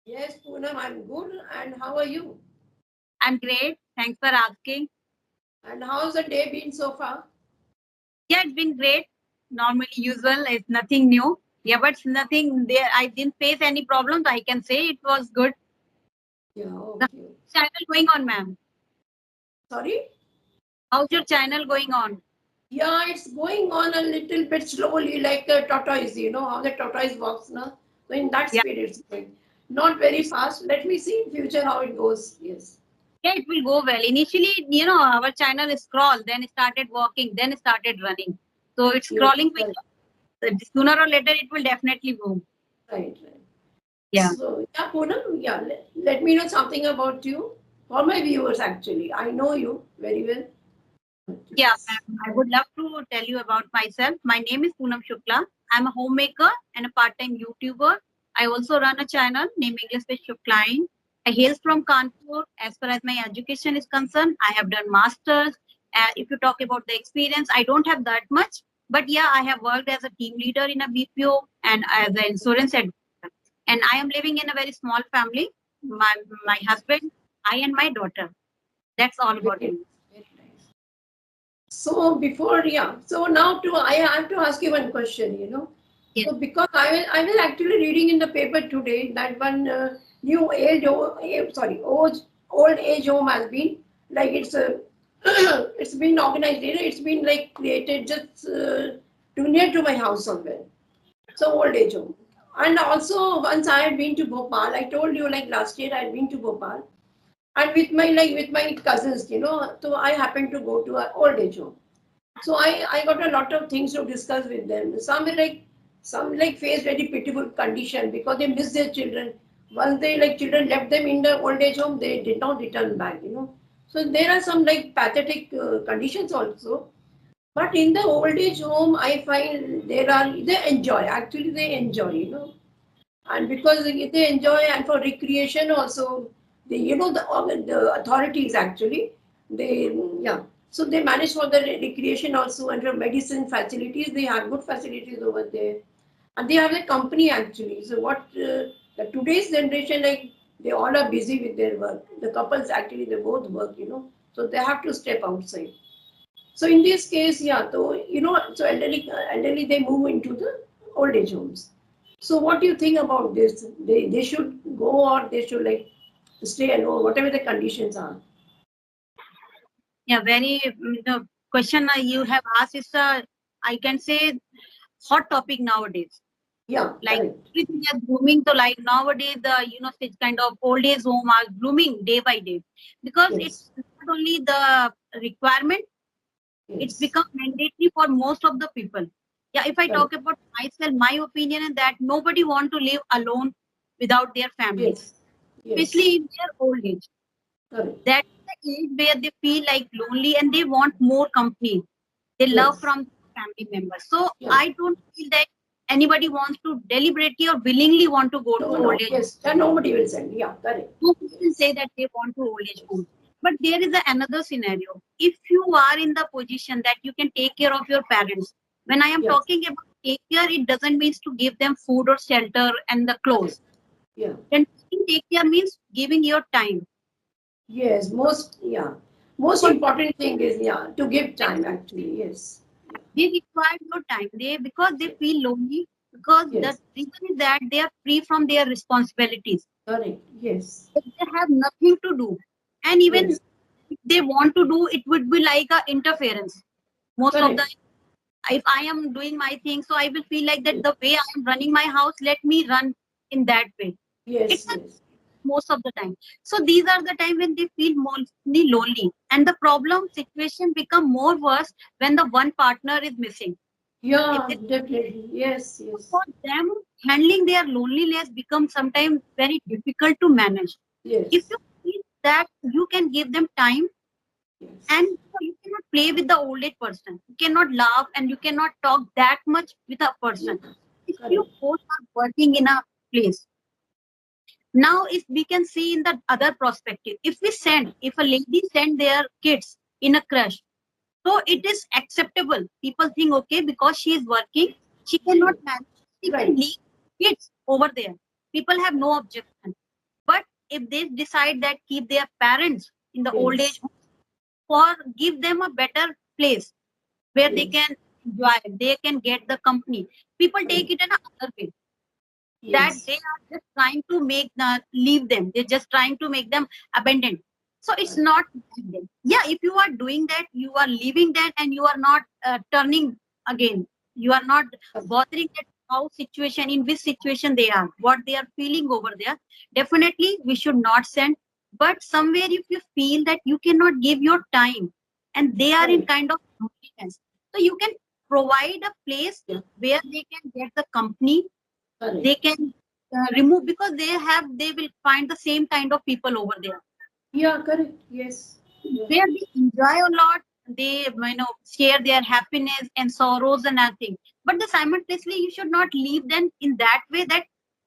Yes, Poonam, I'm good. And how are you? I'm great. Thanks for asking. And how's the day been so far? Yeah, it's been great. Normally, usual. It's nothing new. Yeah, but it's nothing there. I didn't face any problems. I can say it was good. Yeah, How's okay. your channel going on, ma'am? Sorry? How's your channel going on? Yeah, it's going on a little bit slowly, like a tortoise. You know how the tortoise walks now? So in that Yeah, speed it's going. Not very fast. Let me see in future how it goes. Yes. yeah, it will go well. Initially, our channel is scroll, then it started walking, then it started running. So it's Yes, scrolling correct. quickly. Sooner or later, it will definitely boom. Right, right. Yeah. So, yeah, Poonam, yeah, let me know something about you. For my viewers, actually. I know you very well. Yeah, ma'am. I would love to tell you about myself. My name is Poonam Shukla. I'm a homemaker and a part-time YouTuber. I also run a channel named English with Shukline. I hail from Kanpur. As far as my education is concerned, I have done masters. If you talk about the experience, I don't have that much, but yeah, I have worked as a team leader in a BPO and as an insurance advisor. And I am living in a very small family. My husband, I, and my daughter. That's all Very about nice. me. Very nice. So before, yeah. So now I have to ask you one question, you know. Yes. So because I was actually reading in the paper today that one new old age home has been like it's been organized. You know, it's been like created just too near to my house somewhere. So old age home. And also once I had been to Bhopal, I told you like last year I had been to Bhopal and with my cousins, you know. So I happened to go to an old age home. So I got a lot of things to discuss with them. Some face very pitiful condition because they miss their children. Once they like children left them in the old age home, they did not return back, you know. So there are some like pathetic conditions also. But in the old age home, I find they enjoy. Actually, they enjoy, you know, and because they enjoy and for recreation also, they the authorities actually they yeah. So they manage for the recreation also and for medicine facilities. They have good facilities over there, and they have a company actually. So the today's generation like they all are busy with their work. The couples actually they both work, you know, so they have to step outside. So in this case, yeah, so so elderly they move into the old age homes. So what do you think about this? They should go or they should like stay alone, whatever the conditions are. Yeah, the question you have asked is I can say hot topic nowadays. Yeah, Like correct. everything is booming. So like nowadays, such kind of old age home are blooming day by day because Yes, it's not only the requirement; it's yes, become mandatory for most of the people. Yeah, if I correct. talk about myself, my opinion is that nobody want to live alone without their family, Yes, yes, especially in their old age. correct. That's the age where they feel like lonely and they want more company they love Yes, from family members. So yeah. I don't feel that anybody wants to deliberately or willingly want to go to No, old no, age. yes, and nobody will send. Yeah, correct. Who will Yes, say that they want to old age yes, home? But there is another scenario. If you are in the position that you can take care of your parents, when I am yes, talking about take care, it doesn't mean to give them food or shelter and the correct. clothes. Yeah, Then take care means giving your time. yes, most Because important thing is yeah to give time actually. Yes, yeah, they require your time. They because they feel lonely because the yes, reason is that they are free from their responsibilities. correct. Yes, They have nothing to do, and even yes, if they want to do, it would be like a interference. Most of the correct. if I am doing my thing, so I will feel like that Yes, the way I am running my house, let me run in that way. It's yes, a, yes. most of the time. So these are the time when they feel mostly lonely, and the problem situation become more worse when the one partner is missing. If Yeah, they, definitely. Yes, yes, for them, handling their loneliness becomes sometimes very difficult to manage. If yes, you feel that you can give them time and yes, you cannot play with the old age person, you cannot laugh and you cannot talk that much with a yes, person. If you correct. both are working in a place, now if we can see in the other perspective, if a lady send their kids in a crush, so it is acceptable. People think okay because she is working, she cannot Yes, manage, she can right. leave kids over there. People have no objection. if they decide that keep their parents in the old Yes. age home, or give them a better place where they Yes. can enjoy, they can get the company. People take it in another way, that Yes. they are just trying to make leave them. They're just trying to make them abandoned. So it's not abandoned. Yeah, if you are doing that, you are leaving that, and you are not turning again. You are not bothering that how situation, in which situation they are, what they are feeling over there. Definitely, we should not send. But somewhere, if you feel that you cannot give your time, and they are in Correct. kind of loneliness, so you can provide a place where they can get the company, they Correct. can remove, because they will find the same kind of people over there Yeah, correct. Yes. Yeah. where they enjoy a lot. They share their happiness and sorrows and everything, but the simultaneously you should not leave them in that way that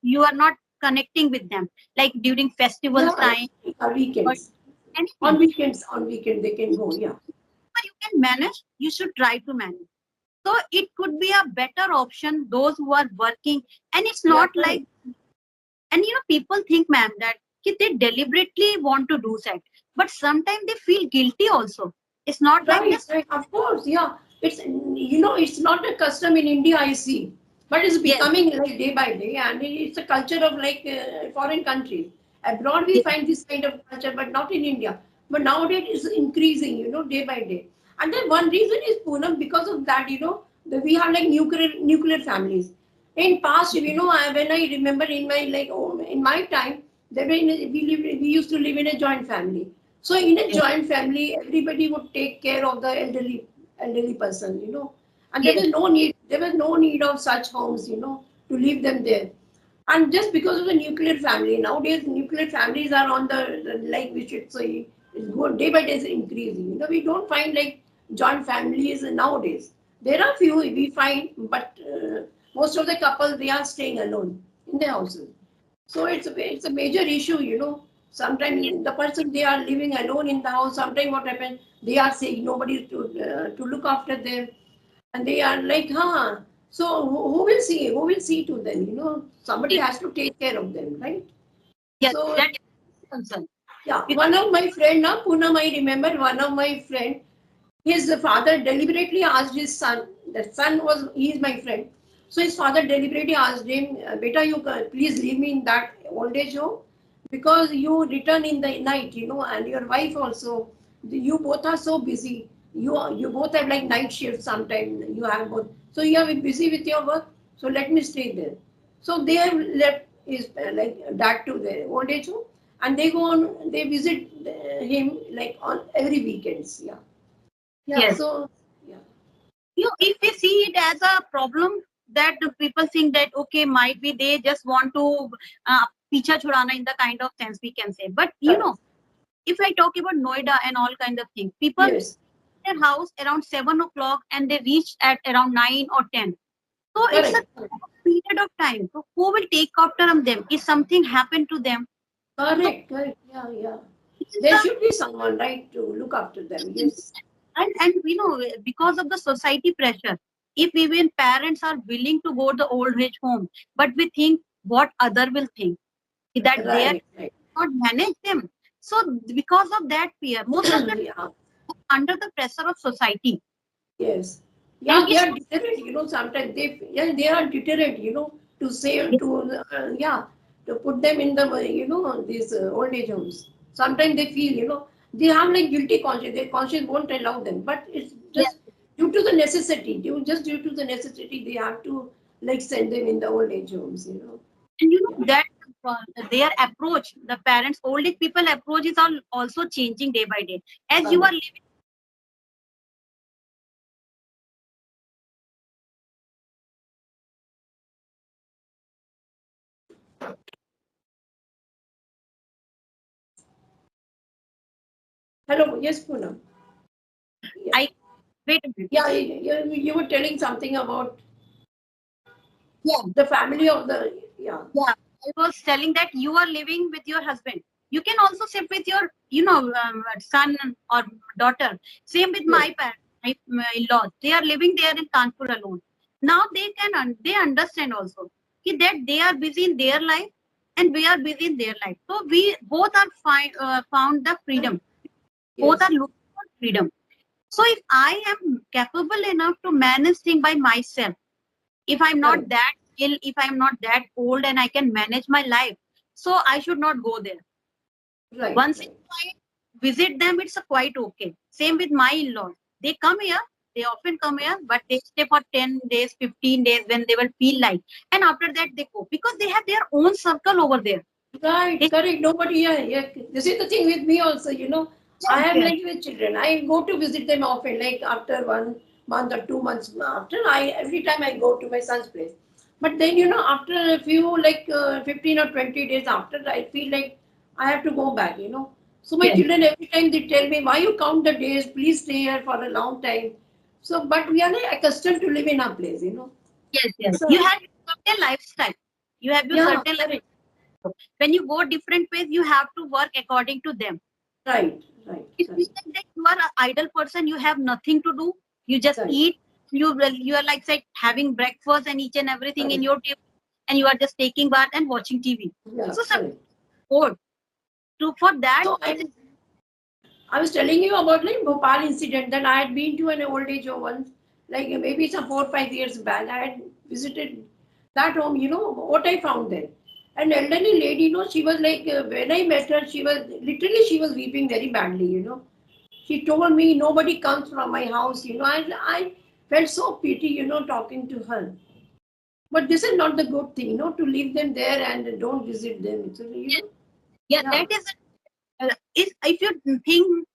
you are not connecting with them, like during festivals Yeah, time or weekends. anything. On weekend they can go. Yeah. But you can manage, you should try to manage. So it could be a better option those who are working. And it's Yeah, not like, correct. and people think, ma'am, that they deliberately want to do that, but sometimes they feel guilty also. It's not like Right, this. right. Of course, yeah. It's not a custom in India, I see, but it's Yes, becoming like day by day, and it's a culture of like foreign countries. Abroad, we yes, find this kind of culture, but not in India. But nowadays, it's increasing, day by day. And then one reason is Poonam, because of that, we have like nuclear families. In past, when I remember in my in my time, we used to live in a joint family. So in a yes, joint family, everybody would take care of the elderly person, and yes, there was no need of such homes, to leave them there. And just because of the nuclear family, nowadays nuclear families are on like we should say, it's good day by day is increasing. We don't find like joint families nowadays. There are few we find, but most of the couples they are staying alone in their houses. So it's a major issue. yes, Sometimes the person they are living alone in the house. Sometimes what happens, they are saying nobody to look after them, and they are like, huh. So who will see? Who will see to them? Somebody yes, has to take care of them, right? yes, So that is concern. yeah, Because, one of my friend, now Poonam, I remember one of my friend. His father deliberately asked his son. That son he is my friend. So his father deliberately asked him, "Beta, you please leave me in that old age home because you return in the night, and your wife also. You both are so busy. You both have like night shifts. Sometimes you have both. So you are busy with your work. So let me stay there." So they have left his like dad to the old age home, and they go on. They visit him like on every weekends. Yeah. Yeah, yes, so yeah, if we see it as a problem, that the people think that okay, might be they just want to picha chudana, in the kind of sense we can say. But correct. if I talk about Noida and all kind of things, people Yes, their house around 7 o'clock and they reach at around 9 or 10. So it's a correct, period of time. So who will take after them if something happened to them? So correct. Yeah, yeah. it is There should be someone, right, to look after them. the, Yes, and because of the society pressure, if even parents are willing to go to the old age home, but we think what other will think, that they are right. not manage them. So because of that fear, most of the Yeah, under the pressure of society, yes. and Yeah, they it's are deterrent, sometimes they are deterrent, to say, to put them in the, these old age homes. Sometimes they feel, they have like guilty conscience. Their conscience won't allow them, but it's yes, just due to the necessity. Due to the necessity, they have to like send them in the old age homes. and Yeah. that their approach, the parents, old age people approach is also changing day by day. As you are Correct. living, Hello. Yes, Poonam. Yeah. I wait a minute. Yeah. You were telling something about Yeah, the family of the. Yeah. yeah. I was telling that you are living with your husband. You can also sit with your, son or daughter. Same with Yes. my parents, my in-laws. They are living there in Kanpur alone. Now they understand also that they are busy in their life. and we are busy in their life. So we both are found the freedom. Both Yes. are looking for freedom. So if I am capable enough to manage things by myself, if I'm not Right. that ill, if I'm not that old and I can manage my life, so I should not go there. Right. Once Right. I visit them, it's quite okay. Same with my in-laws. They come here, they often come here, but they stay for 10 days, 15 days when they will feel like. And after that, they go because they have their own circle over there. Right, They, correct. Nobody, yeah, yeah. This is the thing with me also, you know. I yes, have yes, like with children. I go to visit them often, like after 1 month or 2 months after. Every time I go to my son's place. But then, you know, after a few 15 or 20 days after, I feel like I have to go back, you know. So my yes, children every time they tell me, why you count the days? Please stay here for a long time. So, but we are like accustomed to live in our place, you know. yes, yes. So, You have certain lifestyle. You have your yeah, certain correct. lifestyle. When you go different ways, you have to work according to them. Right, right, If you correct, think that you are an idle person, you have nothing to do, you just right, eat, you are like say having breakfast and each and everything in correct. your table, and you are just taking bath and watching TV. Yeah, So some correct. bored. To for that So it is I was telling you about like Bhopal incident that I had been to an old age home once, like maybe some 4 or 5 years back. I had visited that home. You know what I found there? An elderly lady. You know, she was like when I met her, she was weeping very badly. You know, she told me nobody comes from my house. You know, I felt so pity. You know, talking to her. But this is not the good thing. You know, to leave them there and don't visit them. So, you know, yeah, yeah, that is if you think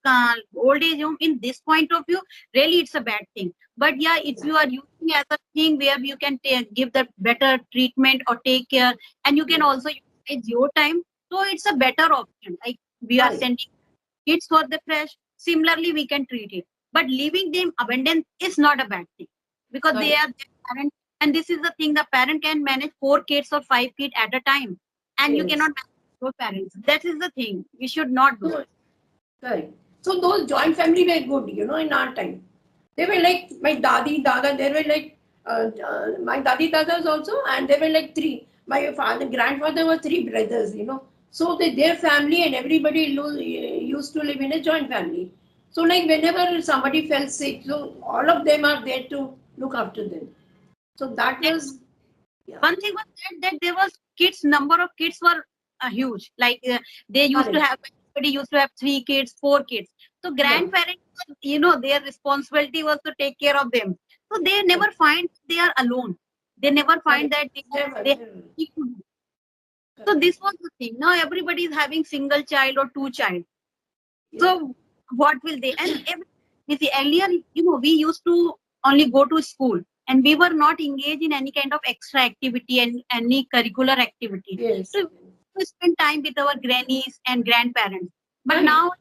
old age home in this point of view, really it's a bad thing. But yeah, if yeah, you are using as a thing where you can give the better treatment or take care, and you can yeah, also utilize your time, so it's a better option. Like we are right, sending kids for the fresh, similarly we can treat it. But leaving them abandoned is not a bad thing because they correct. are their parents, and this is the thing: the parent can manage 4 kids or 5 kids at a time, and you Yes. cannot manage your parents. That is the thing. We should not do. So, correct. So those joint family were good, you know, in our time. They were like my dadi, dada, they were like my dadi, dadas also, and they were like three. My father, grandfather were three brothers, you know. So their family and everybody used to live in a joint family. So like whenever somebody fell sick, so all of them are there to look after them. So that And was, yeah, one thing was that there was kids, number of kids were huge. Like they used to correct, have, everybody used to have 3 kids, 4 kids. So yeah, grandparents, their responsibility was to take care of them. So they correct, never find they are alone. They never find correct. that Never, they have never, nothing to do. So correct. this was the thing. Now everybody is having single child or 2 child. Yeah, So what will they? And you see, earlier, we used to only go to school and we were not engaged in any kind of extra activity and any curricular activity. yes, So we spend time with our grannies and grandparents. But right. now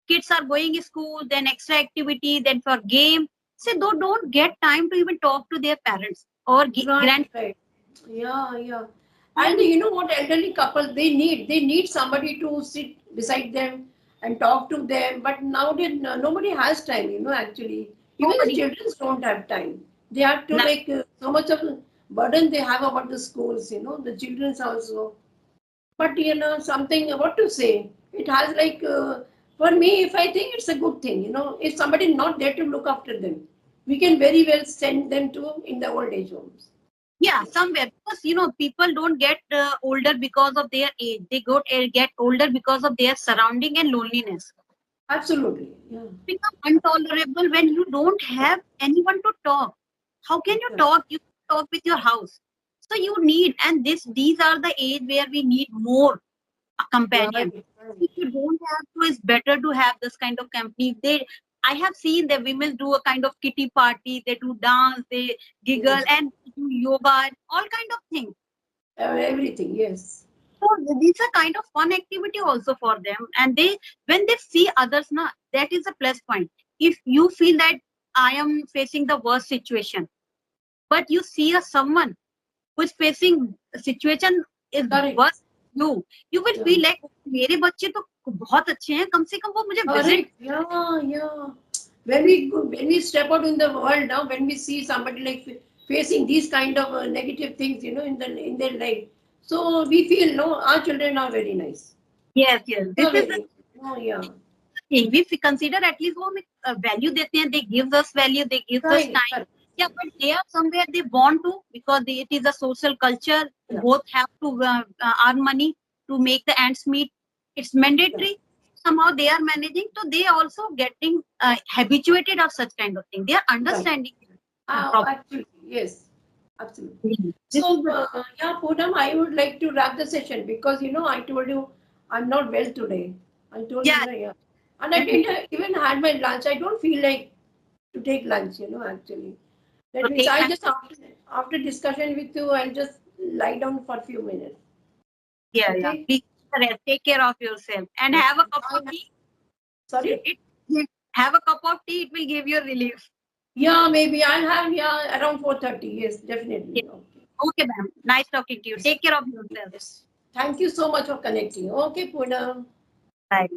kids are going to school, then extra activity, then for game. So they don't get time to even talk to their parents or Right, right. Yeah, yeah. And grandparents. you know what, elderly couple they need somebody to sit beside them and talk to them. But nowadays nobody has time, you know, actually. Even the Nobody. children don't have time. They have to like so much of burden they have about the schools, you know, the children's also. But you know, something what to say? It has like for me, if I think it's a good thing, you know, if somebody not there to look after them, we can very well send them to in the old age homes. Yeah, somewhere because people don't get older because of their age. They get older because of their surrounding and loneliness. Absolutely. Yeah. Become intolerable when you don't have anyone to talk. How can you Correct. talk? You talk with your house. So you need, and these are the age where we need more a companion. Right. If Right. you don't have to, it's better to have this kind of company. I have seen the women do a kind of kitty party. They do dance, they giggle, Yes. and do yoga, and all kind of things. Everything. Yes. So these are kind of fun activity also for them. And when they see others, that is a plus point. If you feel that I am facing the worst situation, but you see someone who is facing a situation is Correct. worse than you will Yeah. feel like मेरे बच्चे तो बहुत अच्छे हैं, कम से कम वो मुझे visit. Correct. Yeah. Yeah. When we step out in the world now, when we see somebody like facing these kind of negative things, you know, in their life, So we feel, no, our children are very nice. Yes, yes. They This are is very, oh yeah, thing. If we consider at least वो हमें value देते हैं, they give us value, they give us right, time. correct. Yeah, but they are somewhere they want to because it is a social culture. Yeah. Both have to earn money to make the ends meet. It's mandatory. Somehow they are managing, so they also getting habituated of such kind of thing. They are understanding. Absolutely, yes, absolutely. This So, is the- yeah, Poonam, I would like to wrap the session because, I told you I'm not well today. I told Yeah. you, yeah. And I didn't even had my lunch. I don't feel like to take lunch, actually. That So means take I time. just, after discussion with you, I'll just lie down for a few minutes. Yeah, yeah. Okay? Please rest. Take care of yourself and have a cup of tea. Sorry? Have a cup of tea. It will give you relief. Yeah, maybe I'll have, yeah, around 4:30. Yes, definitely. Yeah. Okay. Okay, ma'am. Nice talking to you. Take care of yourself. Yes. Thank you so much for connecting. Okay, Poonam. Bye.